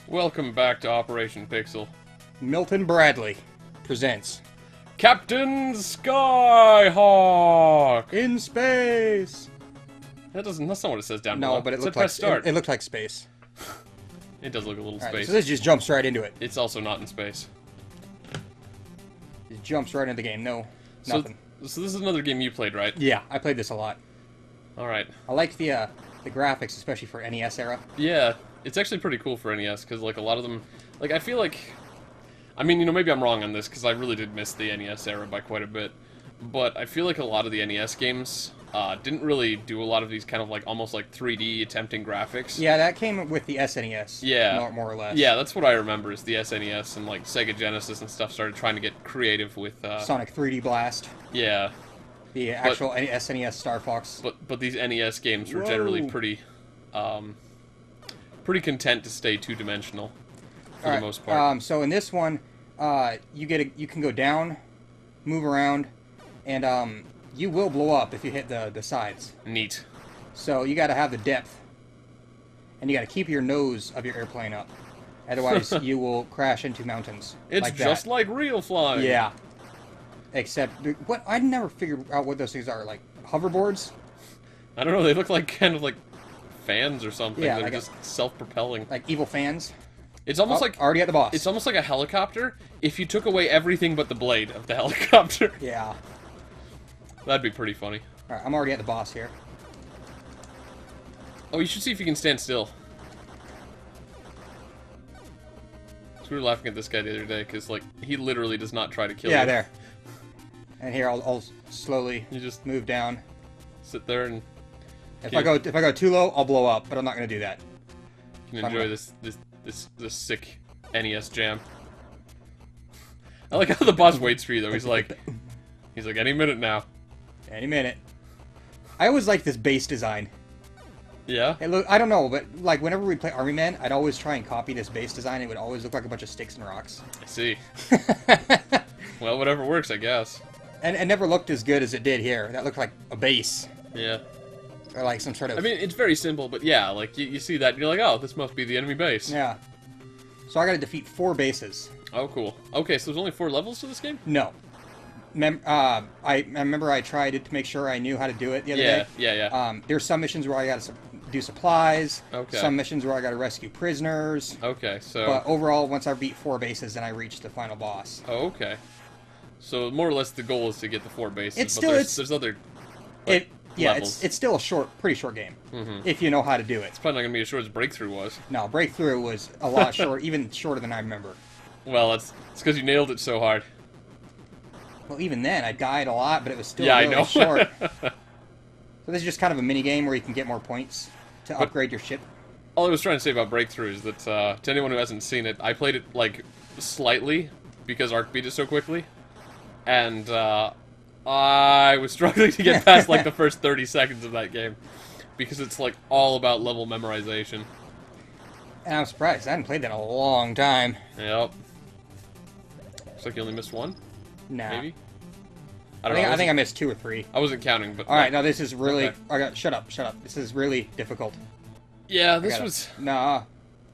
Welcome back to Operation Pixel. Milton Bradley presents Captain Skyhawk! In Space! That's not what it says down below. No, but it said looked press like start. it looked like space. It does look a little Alright, space. so this just jumps right into it. It's also not in space. It jumps right into the game. No, nothing. So this is another game you played, right? Yeah, I played this a lot. Alright. I liked the graphics, especially for NES era. Yeah, it's actually pretty cool for NES, because, like, a lot of them... Like, I feel like... I mean, you know, maybe I'm wrong on this, because I really did miss the NES era by quite a bit. But I feel like a lot of the NES games didn't really do a lot of these kind of, like, almost like 3D attempting graphics. Yeah, that came with the SNES. Yeah. More or less. Yeah, that's what I remember, is the SNES and, like, Sega Genesis and stuff started trying to get creative with... Sonic 3D Blast. Yeah. The actual SNES Star Fox. But these NES games were generally pretty content to stay two-dimensional for the most part. So in this one, you can go down, move around, and you will blow up if you hit the sides. Neat. So you got to have the depth, and you got to keep your nose of your airplane up. Otherwise, you will crash into mountains. It's like just that. like real flying. Yeah. Except, what I never figured out what those things are. Like hoverboards. I don't know. They look like kind of like fans or something. Yeah, They're like just self-propelling. Like evil fans. It's almost like already at the boss. It's almost like a helicopter if you took away everything but the blade of the helicopter. Yeah. That'd be pretty funny. All right, I'm already at the boss here. Oh, you should see if you can stand still. So we were laughing at this guy the other day because, like, he literally does not try to kill you. Yeah, there. And here I'll slowly You just move down. sit there and If I go too low, I'll blow up. But I'm not gonna do that. you can enjoy this sick NES jam. I like how the boss waits for you though. He's like, any minute now. Any minute. I always like this base design. Yeah. I don't know, but like whenever we play Army Men, I'd always try and copy this base design. It would always look like a bunch of sticks and rocks. I see. Well, whatever works, I guess. And it never looked as good as it did here. That looked like a base. Yeah. Or like some sort of... I mean, it's very simple, but yeah, like, you see that and you're like, oh, this must be the enemy base. Yeah. So I gotta defeat 4 bases. Oh, cool. Okay, so there's only 4 levels to this game? No. I remember I tried it to make sure I knew how to do it the other day. Yeah. There's some missions where I gotta do supplies. Okay. Some missions where I gotta rescue prisoners. Okay, so... But overall, once I beat 4 bases, then I reach the final boss. Oh, okay. So more or less the goal is to get the 4 bases, It's but still... there's other levels. It's still a pretty short game. If you know how to do it. It's probably not going to be as short as Breakthrough was. No, Breakthrough was a lot short, even shorter than I remember. Well, it's because you nailed it so hard. Well, even then, I died a lot, but it was still Yeah, really I know. short. So this is just kind of a mini game where you can get more points to upgrade your ship. All I was trying to say about Breakthrough is that, to anyone who hasn't seen it, I played it, like, slightly, because Arc beat it so quickly. And, I was struggling to get past, like, the first 30 seconds of that game. Because it's, like, all about level memorization. And I'm surprised. I hadn't played that in a long time. Yep. Looks like you only missed 1? Nah. Maybe? I think I missed 2 or 3. I wasn't counting, but... Alright, now this is really... Okay. Shut up. This is really difficult. Yeah, this was... Nah.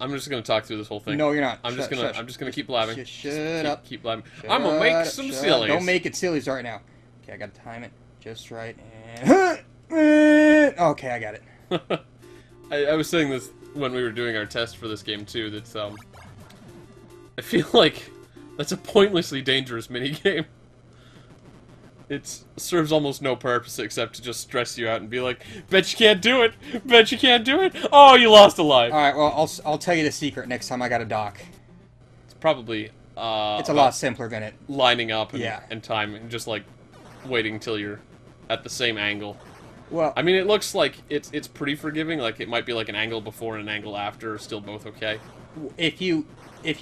I'm just gonna talk through this whole thing. No, you're not. I'm just gonna keep blabbing. Shut up. Keep blabbing. I'm gonna make some sillies. Don't make it sillies right now. Okay, I gotta time it just right. And okay, I got it. I was saying this when we were doing our test for this game too. That I feel like that's a pointlessly dangerous minigame. It serves almost no purpose except to just stress you out and be like, bet you can't do it! Bet you can't do it! Oh, you lost a life! Alright, well, I'll tell you the secret next time I got a dock. It's probably, it's a lot simpler than it. Lining up and, Yeah. and time, and just, like, waiting until you're at the same angle. Well, I mean, it looks like it's pretty forgiving, like, it might be like an angle before and an angle after, still both okay. if you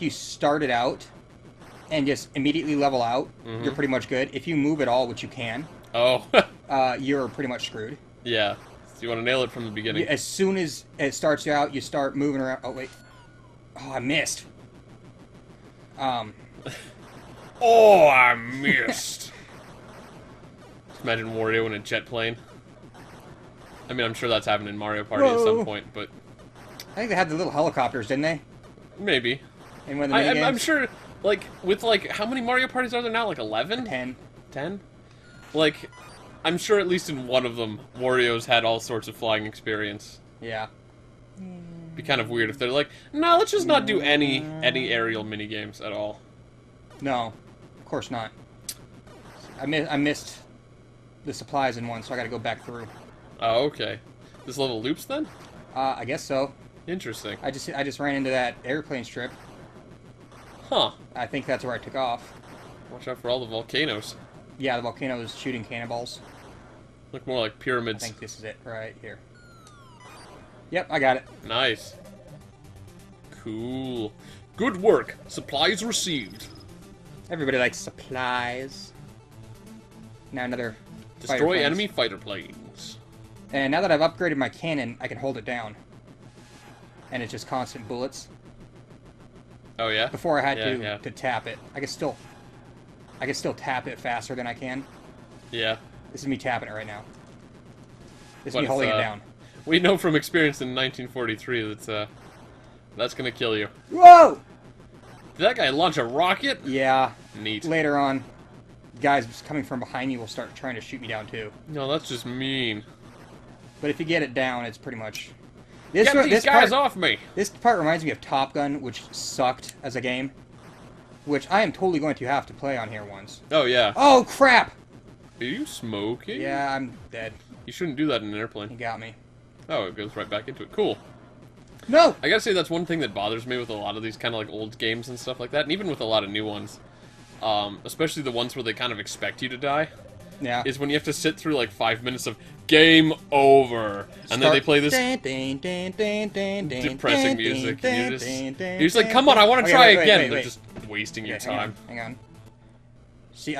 start it out and just immediately level out, you're pretty much good. If you move at all, which you can, Oh, you're pretty much screwed. yeah. So you want to nail it from the beginning. As soon as it starts you out, you start moving around. Oh, wait. Oh, I missed. Oh, I missed! Just imagine Wario in a jet plane. I mean, I'm sure that's happened in Mario Party at some point, but... I think they had the little helicopters, didn't they? Maybe. In one of the minigames? I'm sure, like, with, like, how many Mario parties are there now? Like 11? 10. 10? Like, I'm sure at least in one of them, Wario's had all sorts of flying experience. Yeah. Be kind of weird if they're like, no, let's just not do any aerial minigames at all. No, of course not. I missed the supplies in one, so I gotta go back through. Oh, okay. This level loops then? I guess so. Interesting. I just ran into that airplane strip. Huh. I think that's where I took off. Watch out for all the volcanoes. Yeah, the volcano is shooting cannonballs. Look more like I pyramids. think this is it right here. Yep, I got it. Nice. Cool. Good work. Supplies received. Everybody likes supplies. Now another fighter Destroy planes. enemy fighter planes. And now that I've upgraded my cannon, I can hold it down. And it's just constant bullets. Oh yeah? Before I had Yeah. to tap it. I can still tap it faster than I can. Yeah. This is me tapping it right now. This is But me it's, holding it down. We know from experience in 1943 that's gonna kill you. Whoa! Did that guy launch a rocket? Yeah. Neat. Later on, guys coming from behind you will start trying to shoot me down too. No, that's just mean. But if you get it down, it's pretty much... Get these guys off me! This part reminds me of Top Gun, which sucked as a game. Which I am totally going to have to play on here once. Oh yeah. Oh, crap! Are you smoking? Yeah, I'm dead. You shouldn't do that in an He airplane. got me. Oh, it goes right back into it. Cool. No! I gotta say, that's one thing that bothers me with a lot of these kind of like old games and stuff like that, and even with a lot of new ones. Especially the ones where they kind of expect you to die. Yeah. Is when you have to sit through like 5 minutes of game over, and then they play this depressing music, and you're just like, come on, I want to try again. And they're just wasting your time. Hang on. See,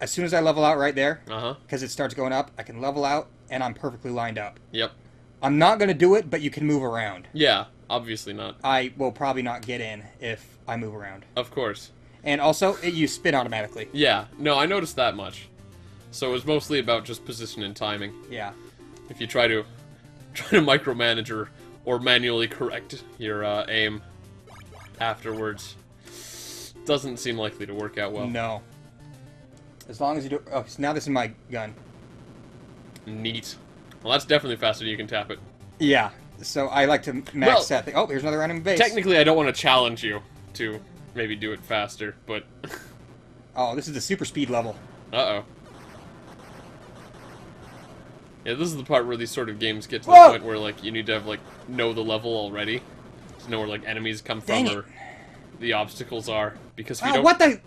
as soon as I level out right there, Uh-huh. because it starts going up, I can level out, and I'm perfectly lined up. Yep. I'm not going to do it, but you can move around. Yeah, obviously not. I will probably not get in if I move around. Of course. And also, you spin automatically. Yeah, no, I noticed that much. So it was mostly about just position and timing. Yeah. If you try to micromanage or manually correct your aim afterwards, doesn't seem likely to work out well. No. As long as you do... Oh, so now this is my gun. Neat. Well, that's definitely faster than you can tap it. Yeah. So I like to max Well, that thing. Oh, here's another enemy base. Technically, I don't want to challenge you to maybe do it faster, but... Oh, this is the super speed level. Uh-oh. Yeah, this is the part where these sort of games get to Whoa! the point where, like, you need to have, like, know the level already. To know where, like, enemies come Dang from it. or the obstacles are. Because if you Oh, don't... what the...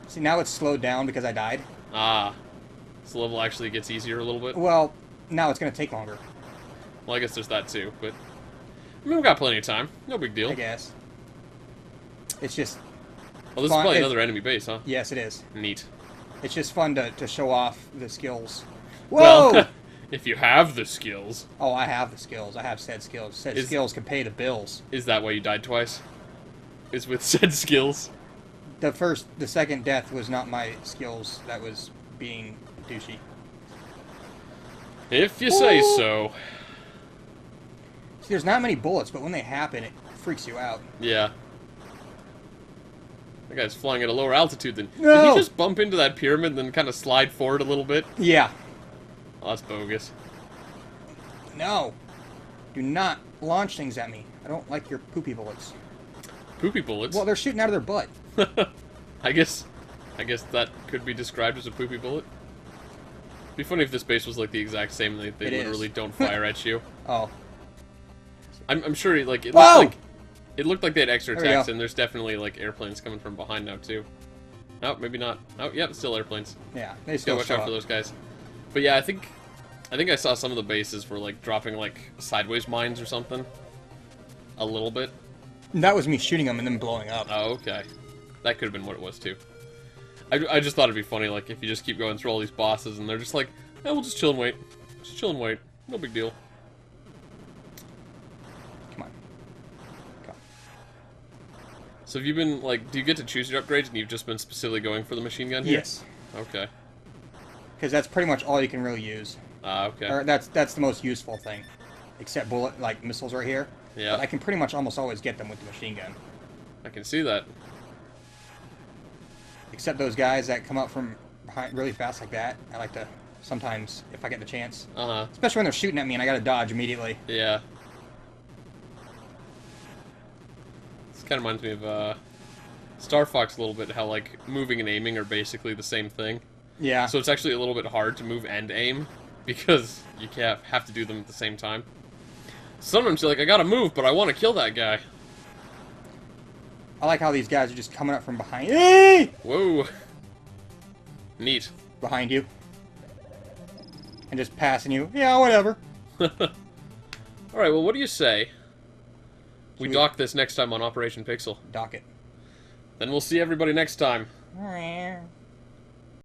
See, now it's slowed down because I died. Ah. This level actually gets easier a little bit. Well, now it's going to take longer, Well, I guess there's that too, but... I mean, we've got plenty of time. No big deal. I guess. It's just... Well, this is fun- probably it- another enemy base, huh? Yes, it is. Neat. It's just fun to show off the skills. Whoa! Well, if you have the skills. Oh, I have the skills. I have said skills. Said Is- skills can pay the bills. Is that why you died twice? Is with said skills? The second death was not my skills. That was being douchey. If you say Ooh. so. See, there's not many bullets, but when they happen, it freaks you out. Yeah. That guy's flying at a lower altitude than... Did No! he just bump into that pyramid and then kind of slide forward a little bit? Yeah. Oh, that's bogus. No. Do not launch things at me. I don't like your poopy bullets. Poopy bullets? Well, they're shooting out of their butt. I guess that could be described as a poopy bullet. It'd be funny if this base was like the exact same, they It is. literally don't fire at you. Oh. I'm sure like it Whoa! looked like they had extra There we attacks, go. and there's definitely like airplanes coming from behind now too. No, maybe not. Oh, yeah, it's still airplanes. Yeah, they Yeah, still watch show out up. for those guys. But yeah, I think I saw some of the bases were like dropping like sideways mines or something. A little bit. That was me shooting them and then blowing up. Oh, okay. That could have been what it was too. I just thought it'd be funny, like, if you just keep going through all these bosses and they're just like, eh, we'll just chill and wait. Just chill and wait. No big deal. Come on. Come So have you been, like, do you get to choose your upgrades and you've just been specifically going for the machine gun here? Yes. Okay. Because that's pretty much all you can really use. Okay. Or that's the most useful thing. Except bullet, like missiles right here. Yeah. But I can pretty much almost always get them with the machine gun. I can see that. Except those guys that come up from behind really fast like that. I like to sometimes, if I get the chance. Uh-huh. Especially when they're shooting at me and I gotta dodge immediately. Yeah. This kind of reminds me of Star Fox a little bit, how like moving and aiming are basically the same thing. Yeah. So it's actually a little bit hard to move and aim because you can't have to do them at the same time. Sometimes you're like, I gotta move, but I want to kill that guy. I like how these guys are just coming up from behind. Hey! Whoa. Neat. Behind you. And just passing you. Yeah, whatever. Alright, well, what do you say we dock this next time on Operation Pixel? Dock it. Then we'll see everybody next time.